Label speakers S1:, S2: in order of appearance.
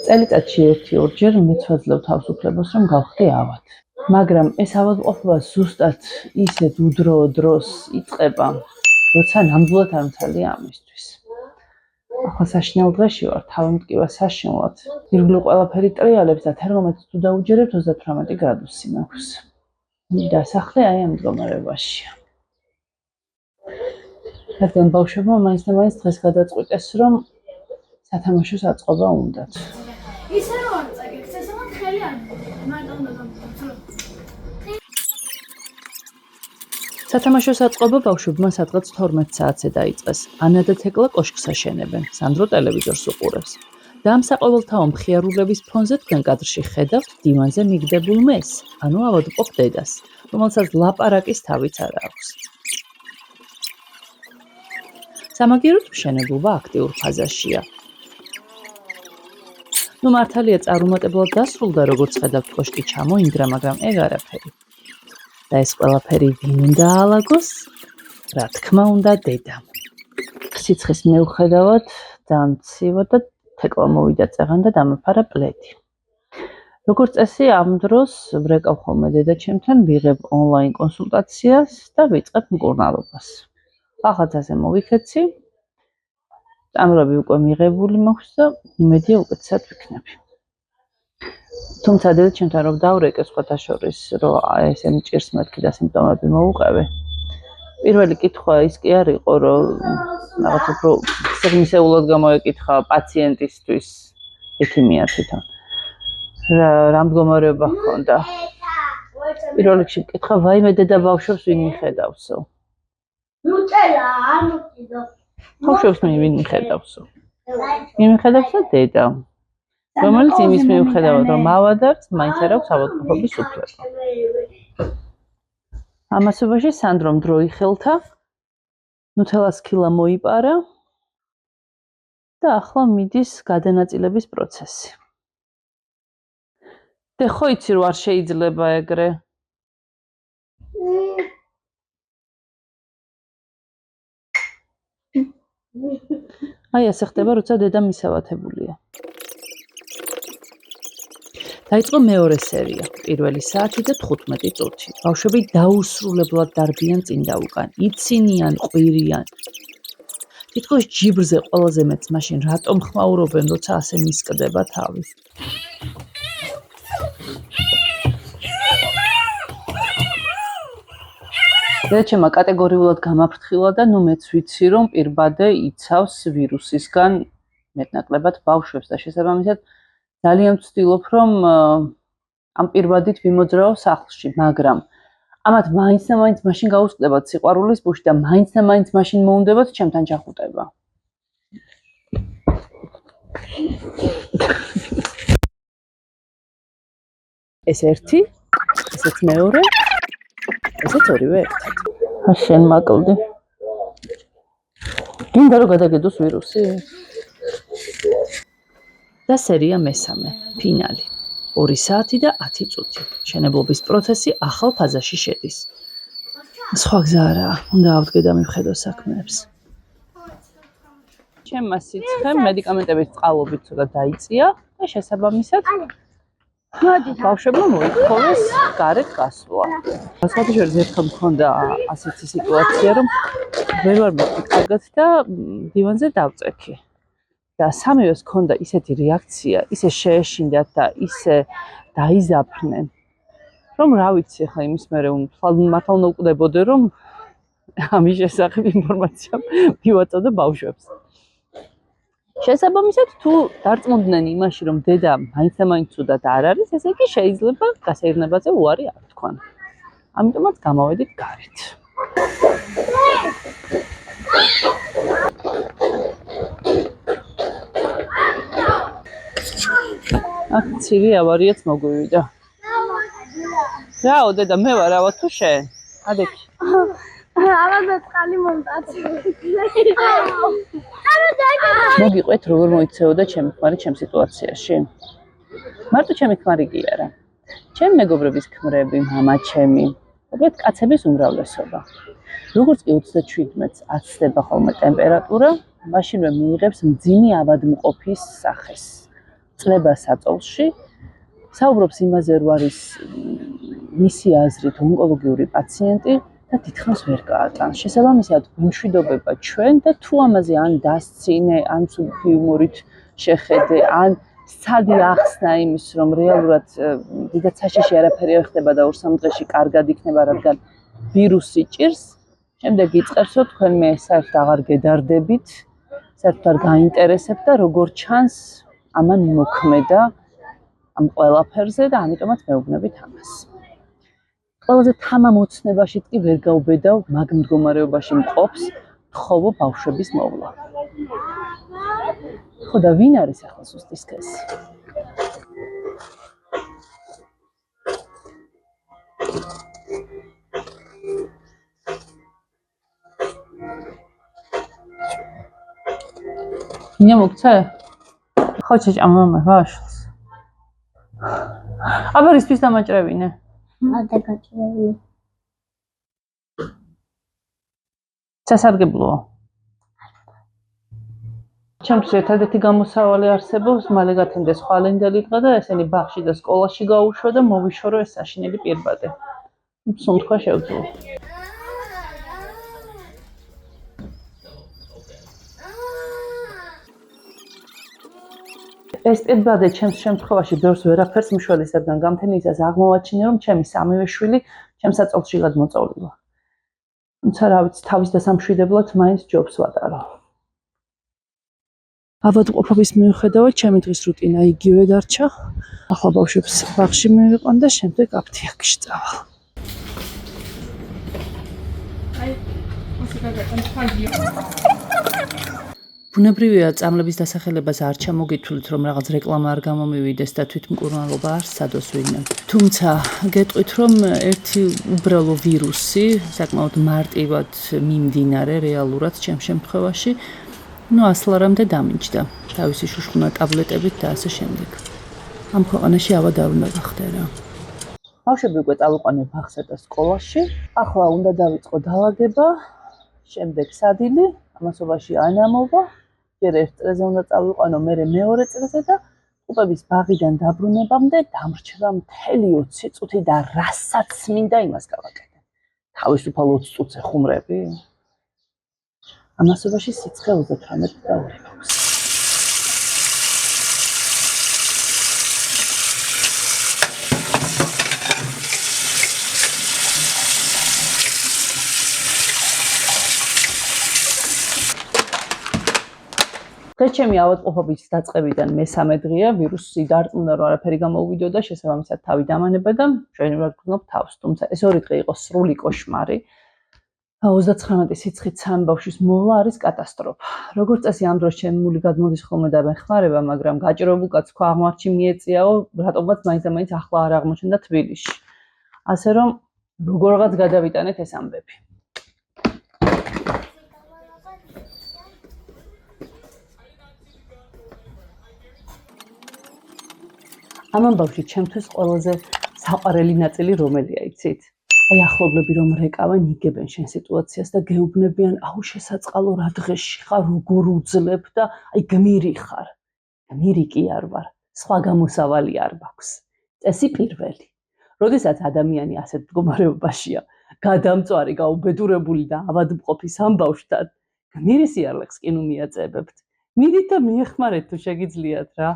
S1: წელიწადში 1-2 ჯერ მეცვაძლევ თავისუფლებას, რომ გავხდი ავად. მაგრამ ეს ავადმყოფობა ზუსტად ისეთ უდროო დროს იწყება, როცა ნამდვილად არ მცალია ამისთვის. ახლა საშინელ დღეში ვარ, თავი მტკივა საშინლად. ირგვლივ ყველაფერი ტრიალებს და თერმომეტრს თუ დაუჯერებთ 38 გრადუსი მაქვს. და სახლი აი ამ მდგომარეობაშია. რადგან ბავშვებმა მაინც და მაინც დღეს გადაწყვიტეს, რომ სათამაშოს აწყობა უნდათ.
S2: ისე რომ არ წაგებს, ესაა ხელი არ მარტო უნდა გამოვცრო.
S1: სათამაშოს აწყობა ბავშვებმა სადღაც 12 საათზე დაიწყეს. ანა და თეკლა კოშკს აშენებენ, სანდრო ტელევიზორს უყურებს. და ამ საყოველთაო მხიარულების ფონზე თქვენ კადრში ხედავთ დივანზე მიგდებულ მეს, ანუ ავადმყოფ დედას, რომელსაც ლაპარაკის თავიც არ აქვს. სამაგიეროდ მშენებლობა აქტიურ ფაზაშია. ნუ მართალია წარუმატებლად დასრულდა, როგორც ხედავთ კოშკი ჩამოინგრა, მაგრამ ეგ არაფერი. და ეს ყველაფერი ვინ უნდა აალაგოს? რა თქმა უნდა, დედამ. სიცხის მიუხედავად დამცივა და თეკლა მოვიდა წეღან და დამეფარა პლედი. როგორც წესი, ამ დროს ვრეკავ ხოლმე დედაჩემთან, ვიღებ ონლაინ კონსულტაციას და ვიწყებ მკურნალობას. ახალცაზე მოვიქეცი, წამრები უკვე მიღებული მაქვს და იმედია უკეთესად ვიქნები. თუმცა დედაჩემთან რომ დავრეკე სხვათა შორის, რომ ესე მჭირს მეთქი და სიმპტომები მოუყევი. პირველი კითხვა ის კი არ იყო, რომ რაღაც უფრო სიღრმისეულად გამოეკითხა პაციენტისთვის ექიმია თვითონ. რა მდგომარეობა ჰქონდა. პირველ რიგში მკითხა, ვაიმე დედა ბავშვებს ვინ მიხედავსო?
S2: ნუტელა არ მოკიდო.
S1: ბავშვებს ვინ მიხედავსო? ვინ მიხედავსო დედა? რომელიც იმის მიუხედავად რომ ავადარს, მაინც არ აქვს ავადმყოფობის უფლება. ამასობაში სანდრომ დრო იხელთა, ნუთელას ქილა მოიპარა და ახლა მიდის გადანაწილების პროცესი. და ხო იცი რომ არ შეიძლება ეგრე. აი ასე ხდება, როცა დედა მისავათებულია. დაიწყო მეორე სერია, პირველი საათი და 15 წუთი. ბავშვები დაუსრულებლად დარბიან წინ და უკან, იცინიან, ყვირიან. თითქოს ჯიბრზე ყველაზე მეტს მაშინ რატომ ხმაურობენ, როცა ასე მისკდება თავი. დედაჩემმა კატეგორიულად გამაფრთხილა და ნუ მეც ვიცი, რომ პირბადე იცავს ვირუსისგან მეტნაკლებად ბავშვებს და შესაბამისად ძალიან ვცდილობ, რომ ამ პირბადით ვიმოძრაო სახლში, მაგრამ ამათ მაინც და მაინც მაშინ გაუსკდებათ სიყვარულის ბუში და მაინც და მაინც მაშინ მოუნდებათ ჩემთან ჩახუტება. ეს ერთი, ესეც მეორე, ესეც ორივე ერთად. შენ მაკლდი. გინდა რომ გადაგედოს ვირუსი? და სერია მესამე, ფინალი. 2 საათი და 10 წუთი. მშენებლობის პროცესი ახალ ფაზაში შედის. სხვა გზა არაა, უნდა ავდგე და მივხედო საქმეებს. ჩემმა სიცხემ მედიკამენტების წყალობით ცოტა დაიწია და შესაბამისად ბავშვებმა მოითხოვეს გარეთ გასვლა. სხვათა შორის ერთხელ მქონდა ასეთი სიტუაცია, რომ ვერ ვარ მეთქი კარგად და დივანზე დავწექი. და სამივეს ჰქონდა ისეთი რეაქცია, ისე შეეშინდათ და ისე დაიზაფრნენ, რომ რა ვიცი ახლა იმის მერე მართლა უნდა უკვდებოდე, რომ ამის შესახებ ინფორმაცია მივაწოდე ბავშვებს. შესაბამისად, თუ დარწმუნდნენ იმაში, რომ დედა მაინც და მაინც ცუდად არ არის, ესე იგი შეიძლება გასეირნებაზე უარი არ თქვან. ამიტომაც გამოვედით გარეთ. აქ ცივი ავარიაც მოგვივიდა. რაო დედა, მე ვარ ავა თუ შენ? ადექი.
S2: ალბათ წყალი მომწაც.
S1: მოგიყვეთ როგორ მოიქცეოდა ჩემი ქმარი ჩემ სიტუაციაში. მარტო ჩემი ქმარი კი არა. ჩემი მეგობრების ქმრები, მამა ჩემი, უბრალოდ კაცების უმრავლესობა. როგორც კი 37-ს აცდება ხოლმე ტემპერატურა, მაშინვე მიიღებს მძიმე ავადმყოფის სახეს. წლება საწოლში საუბრობს იმაზე, რომ არის მისი აზრით ონკოლოგიური პაციენტი და დიდხანს ვერ გაატანს. შესაბამისად, გვიმშვიდობება ჩვენ და თუ ამაზე ან დასცინე, ან სუფი იუმორით შეხედე, ან სცადი ახსნა იმის, რომ რეალურად დიდად საშიში არაფერი არ ხდება და 2-3 დღეში კარგად იქნება, რადგან ვირუსი ჭირს, შემდეგ იწყებს, რომ თქვენ მე საერთოდ აღარ გედარდებით, საერთოდ არ გაინტერესებთ და როგორ ჩანს ამან მოქმედა ამ ყველაფერზე და ამიტომაც მეუბნებით ამას. ყველაზე თამამ ოცნებაშიც კი ვერ გაუბედავ მაგ მდგომარეობაში მყოფს თხოვო ბავშვების მოვლა. ხო და ვინ არის ახლა ზუსტი სქესი? ნია მოგცე? ხო ჩაჭამამე ვაშლს. აბა რისთვის დამაჭრევინე?
S3: Ada გაჭრევი.
S1: სასარგებლოა. ჩემთვის ერთადერთი გამოსავალი არსებობს, მალე გათენდა სხვა ლენდელი დღე და ესენი ბაღში და სკოლაში გაუშვა და მოვიშორო ეს საშინელი პირბადე. სუნთქვა შევძლო. ეს პირბადე ჩემს შემთხვევაში ბევრს ვერაფერს მშველის, რადგან გამთენიისას აღმოვაჩინე, რომ ჩემი სამივე შვილი ჩემს საწოლში გადმოწოლილა. თუმცა რა ვიცი, თავის დასამშვიდებლად მაინც ჯობს ვატარო. ავადმყოფობის მიუხედავად, ჩემი დღის რუტინა იგივე დარჩა. ახლა ბავშვებს ბაღში მივიყვან და შემდეგ აფთიაქში წავალ. ბუნებრივია, წამლების დასახელებას არ ჩამოგითვლით, რომ რაღაც რეკლამა არ გამომივიდეს და თვითმკურნალობა არ სცადოს ვინმე. თუმცა გეტყვით, რომ ერთი უბრალო ვირუსი, საკმაოდ მარტივად მიმდინარე რეალურად ჩემ შემთხვევაში, ასლარამდე დამინჯდა. თავისი შუშხუნა ტაბლეტებით და ასე შემდეგ. ამ ქვეყანაში ავად არ უნდა გახდერა. ბავშვები უკვე წავიყვანე ბაღსა და სკოლაში. ახლა უნდა დავიწყო დაალაგება, შემდეგ სადილი, ამასობაში ანამობა. ჯერ ერთ წრეზე უნდა წავიყვანო, მერე მეორე წრეზე და ტუპების ბაღიდან დაბრუნებამდე დამრჩება მთელი 20 წუთი და რასაც მინდა იმას გავაკეთე. თავისუფალ 20 წუთზე ხუმრები. ამასობაში სიცხე 38 და 2 გვაქვს. დღეს ჩემი ავადმყოფობის დაწყებიდან მესამე დღეა, ვირუსი დარწმუნდა, რომ არაფერი გამოუვიდოდა, შესაბამისად თავი დამანება და მშვენივრად გრძნობ თავს. თუმცა ეს 2 დღე იყო სრული კოშმარი. 39 სიცხით 3 ბავშვის მოვლა არის კატასტროფა. როგორც წესი ამ დროს ჩემი მული გადმოდის ხოლმე და მეხმარება, მაგრამ გაჭირებულ კაცს ქვა აღმარჩი მიეწიაო, რატომღაც მაინც და მაინც ახლა არ აღმოჩნდა თბილისში. ასე რომ როგორღაც გადავიტანეთ ეს ამბები. ამ ამბავში ჩემთვის ყველაზე საყვარელი ნაწილი რომელია, იცით? აი ახლობლები რომ რეკავენ, იგებენ შენ სიტუაციას და გეუბნებიან, აუ შესაწყალო რა დღეში ხარ, როგორ უძლებ და აი გმირი ხარ. გმირი კი არ ვარ, სხვა გამოსავალი არ მაქვს. წესი პირველი. როდესაც ადამიანი ასეთ მდგომარეობაშია, გადამწვარი, გაუბედურებული და ავადმყოფის ამბავშთან, გმირის იარლექს კი ნუ მიაწებებთ. მიდით და მიეხმარეთ თუ შეგიძლიათ რა.